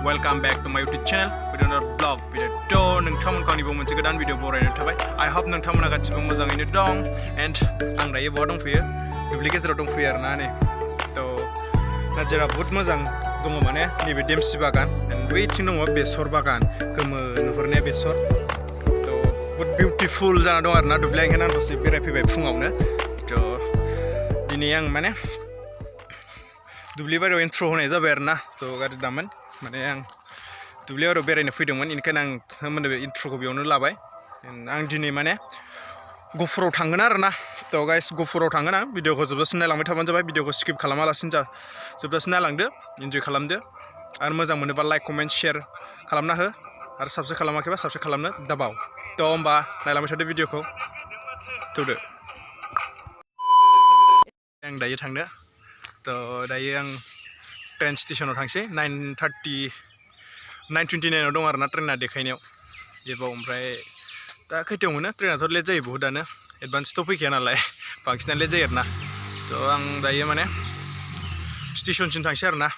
welcome back to my YouTube channel Gwdan2 Vlog Video Labwnw nोंथांमोन गावनिबो मोनसे गोदान video बरायनाय थाबाय I hope नोंथांमोना गासिबो मोजाङैनो दं and आं दायो बहा दंफैयो दुब्लि गेजेराव दंफैयो आरोना नै तो नाजारा बहुत मोजां दङ माने नैबे देमसि बागान बैथिं दङ बेसर बागान गोमो नुहुरनाय बेसर तो बहुत बिउटिफुल जाना दं आरोना दुब्लिया ओंखायनो आं दसे बेरायफैबाय फुङावनो तो दिनै आं माने दुब्लि बारियाव इन्ट्र होनाय जाबाय आरोना तो गाज्रि दामोन माने आं दुब्लि बारियाव बेरायनो फैदोंमोन इनिखायनो आं सोमोन्दो इन्ट्रखौ बेयावनो लाबाय आं दिनै माने गहपुराव थांगोन आरोना तो गाइस गहपुराव थांगोन आं भिडिअखौ जोबजासिम नायलांबाय थाबानो जाबाय भिडिअखौ स्किप खालामालासिनो जोबजासिम नायलांदो इन्जय खालामदो आरो मोजां मोनोबा लाइक कमेन्ट शेयार खालामना हो आरो साबस्क्राइब खालामाखैबा साबस्क्राइब खालामनो दाबाव तो होमबा नायलांबाय थादो भिडिअखौ थौदो आं दायो थांदो तो दायो आं ट्रेन स्टेशनाव थांसै 9:29 दं आरोना ट्रेना देखायनायाव एबाव ओमफ्राय दा खैथायाव मोनो ट्रेनाथ' लेट जायो बहुतानो एडभान्सथ' फैखाया नालाय बांसिनानो लेट जायो आरोना तो आं दायो माने स्टेशनसिम थांसै आरोना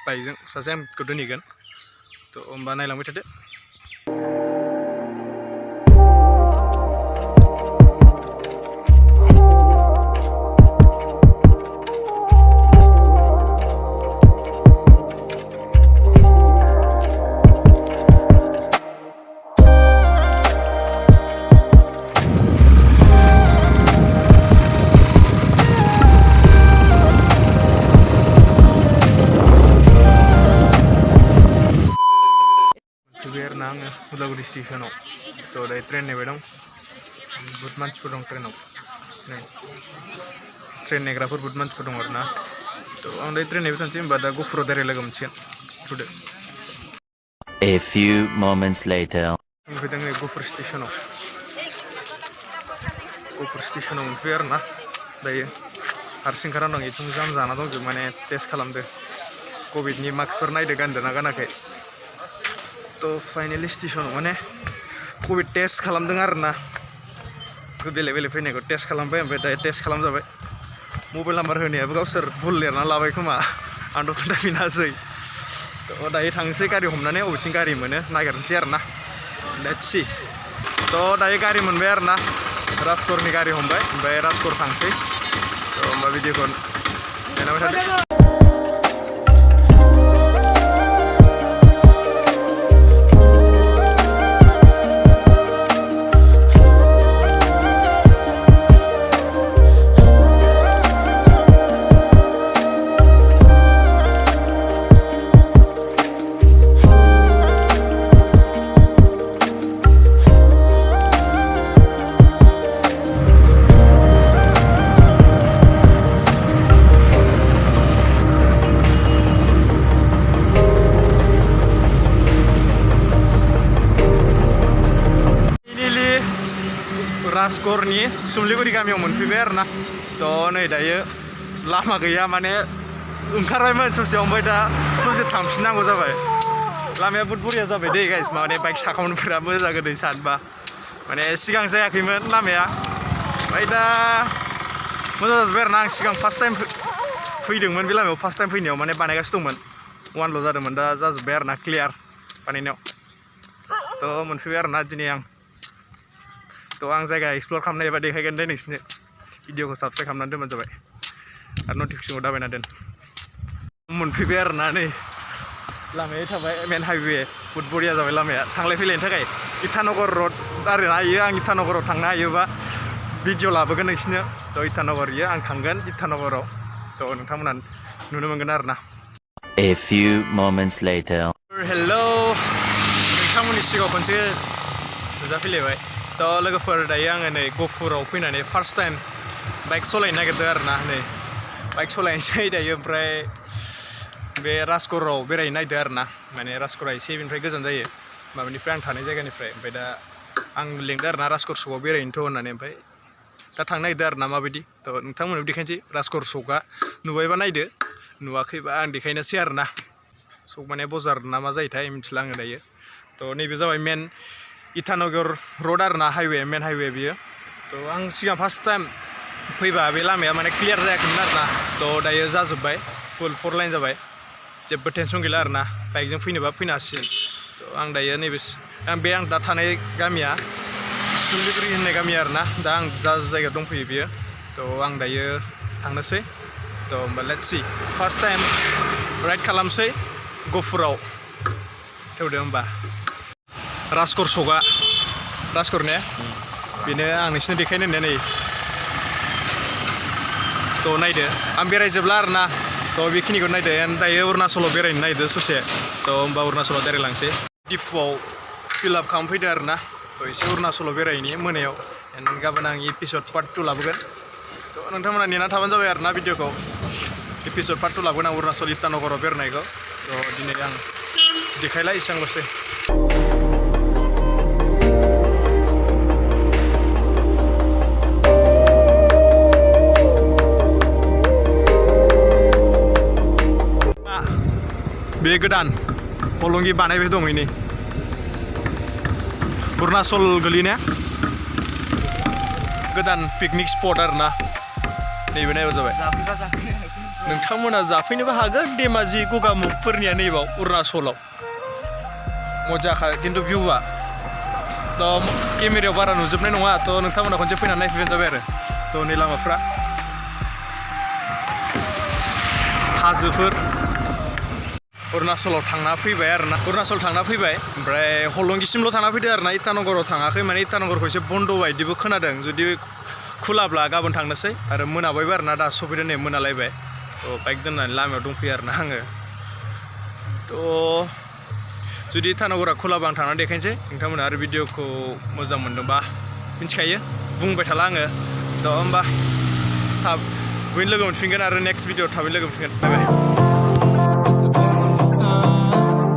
बाइकजों सासे आंखौ दोनहैगोन तो होमबा नायलांबाय थादो Udalguri स्टेशनाव तो दायो ट्रेन नेबाय दं बहुत मानसिफोर दं ट्रेनाव ट्रेन नेग्राफोर बहुत मानसिफोर दं आरोना तो आं दायो ट्रेन नेबाय थानोसै होमबा दा गहपुराव डाइरेक्ट लोगो मोनसिगोन थुदो A few moments later मोनफैदों नै गहपुर स्टेशनाव मोनफैयो आरोना दायो हारसिं ओंखारना दं एथिं जाम जाना दंजोबो माने टेस्ट खालामदो कभिडनि मास्कफोर नायदो गानदोंना गानाखै तो फाइनली स्टेशनाव माने कभिड टेस्ट खालामदों आरोना बेलेग बेलेग फैनायखौ टेस्ट खालामबाय ओमफ्राय दायो टेस्ट खालामजाबाय मबाइल नाम्बार होनायाबो गावसोर भुल लिरना लाबाय खोमा आंथ' खोन्थाफिनासै तो दायो थांसै गारि हमनानै अबेथिं गारि मोनो नागिरनोसै आरोना लेट्स सी तो दायो गारि मोनबाय आरोना राजकरनि गारि हमबाय ओमफ्राय राजकर थांसै तो होमबा भिडिअखौ नायलांबाय थादो राजकरनि सुमलिगुरि गामियाव मोनफैबाय आरोना तो नै दायो लामा गैया माने ओंखारबायमोन ससेयाव ओमफ्राय दा ससे थांफिननांगौ जाबाय लामाया बहुत बरिया जाबाय दै गाइस माने बाइक साखावनोफोरा मोजां जागोन दै सानबा माने सिगां जायाखैमोन लामाया ओमफ्राय दा मोजां जाजोब्बाय आरोना आं सिगां फार्स्ट टाइम फैदोंमोन बे लामायाव फार्स्ट टाइम फैनायाव माने बानायगासिनो दंमोन वानल' जादोंमोन दा जाजोब्बाय आरोना क्लियार बानायनायाव तो मोनफैबाय आरोना दिनै आं तो आं जायगा एक्सप्लोर खालामनाय एबा देखायगोन दे नोंसिनो भिडिअखौ साबस्क्राइब खालामनानै दोनबानो जाबाय आरो नटिफिकेसनखौ दाबायना दोन मोनफैबाय आरोना नै लामाया थाबाय मेन हाइवे बहुत बरिया जाबाय लामाया थांलाय फैलायनि थाखाय इटानगर रड आरोना इयो आं इटानगराव थांनो हायोबा भिडिअ लाबोगोन नोंसिनो तो इटानगर इयो आं थांगोन इटानगराव तो नोंथांमोना नुनो मोनगोन आरोना A few moments later hello नोंथांमोननि सिगाङाव खनसे नुजाफैलायबाय तो लोगोफोर दायो आङो नै गहपुराव फैनानै फार्स्ट टाइम बाइक सालायनो नागिरदों आरोना नै बाइक सालायनोसै दायो ओमफ्राय बे राजकराव बेरायनो नागिरदों आरोना माने राजकरा एसे बेनिफ्राय गोजान जायो माबानिफ्राय आं थानाय जायगानिफ्राय ओमफ्राय दा आं लिंदों आरोना राजकर सकआव बेरायनोथ' होननानै ओमफ्राय दा थांनो नागिरदों आरोना माबायदि तो नोंथांमोननोबो देखायनोसै राजकर सकआ नुबायबा नायदो नुवाखैबा आं देखायनोसै आरोना सक माने बजार ना मा जायोथाय मिथिला आङो दायो तो नैबे जाबाय मेन इटानगर रड आरोना हाइवे मेन हाइवे बियो तो आं सिगां फार्स्ट टाइम फैबा बे लामाया माने क्लियार जायाखैमोन आरोना तो दायो जाजोब्बाय फुल 4 लाइन जाबाय जेबो टेनसन गैला आरोना बाइकजों फैनोबा फैनो हासिगोन थ' आं दायो नैबे आं दा थानाय गामिया सुलिगुरि होननाय गामि आरोना दा आं जा जायगायाव दंफैयो बेयो थ' आं दायो थांनोसै थ' होमबा let's see first time ride खालामसै गहपुराव थौदो होमबा राजकर सगा राजकर ने बेनो आं नोंसिनो देखायनो होननाया नै थ' नायदो आं बेरायजोबला आरोना थ' बेखिनिखौ नायदो दायो अरुणाचलाव बेरायनो नागिरदो ससे थ' होमबा अरुणाचलाव बेरायलांसै दिफुआव फिल आप खालामफैदो आरोना थ' एसे अरुणाचलाव बेरायहैनि मोनायाव गाबोन आं एपिसड पार्ट 2 लाबोगोन थ' नोंथांमोना नेना थाबानो जाबाय आरोना भिडिअखौ एपिसड पार्ट 2 लाबोगोन आं अरुणाचल इटानगराव बेरायनायखौ थ' दिनै आं देखायला एसेबांल'सै बे गोदान हलंगि बानायबाय दं नै अरुणाचल गोलैनाया गोदान पिकनिक स्पट आरोना नैबे नायबा जाबाय नोंथांमोना जाफैनोबो हागोन धेमाजि गगामुगफोरनिया नैबाव अरुणाचलाव मजाखा खिन्थु भिउआ थ' केमेरायाव बारा नुजोबनाय नङा थ' नोंथांमोना खनसे फैनानै नायफैबानो जाबाय आरो थ' नै लामाफ्रा हाजोफोर अरुणाचलाव थांना फैबाय आरोना अरुणाचल थांना फैबाय ओमफ्राय हलंगिसिमल' थांना फैदो आरोना इटानगराव थाङाखै माने इटानगरखौ एसे बन्द' बायदिबो खोनादों जुदि खुलाब्ला गाबोन थांनोसै आरो मोनाबायबो आरोना दा सफैदो नै मोनालायबाय थ' बाइक दोननानै लामायाव दंफैयो आरोना आङो थ' जुदि इटानगरा खुलाबा आं थांनानै देखायनोसै नोंथांमोना आरो भिडिअखौ मोजां मोनदोंबा मिथिखायो बुंबाय थाला आङो थ' होमबा थाबैनो लोगो मोनफिनगोन आरो नेक्स्ट भिडिअ थाबैनो लोगो मोनफिनगोन बाय बाय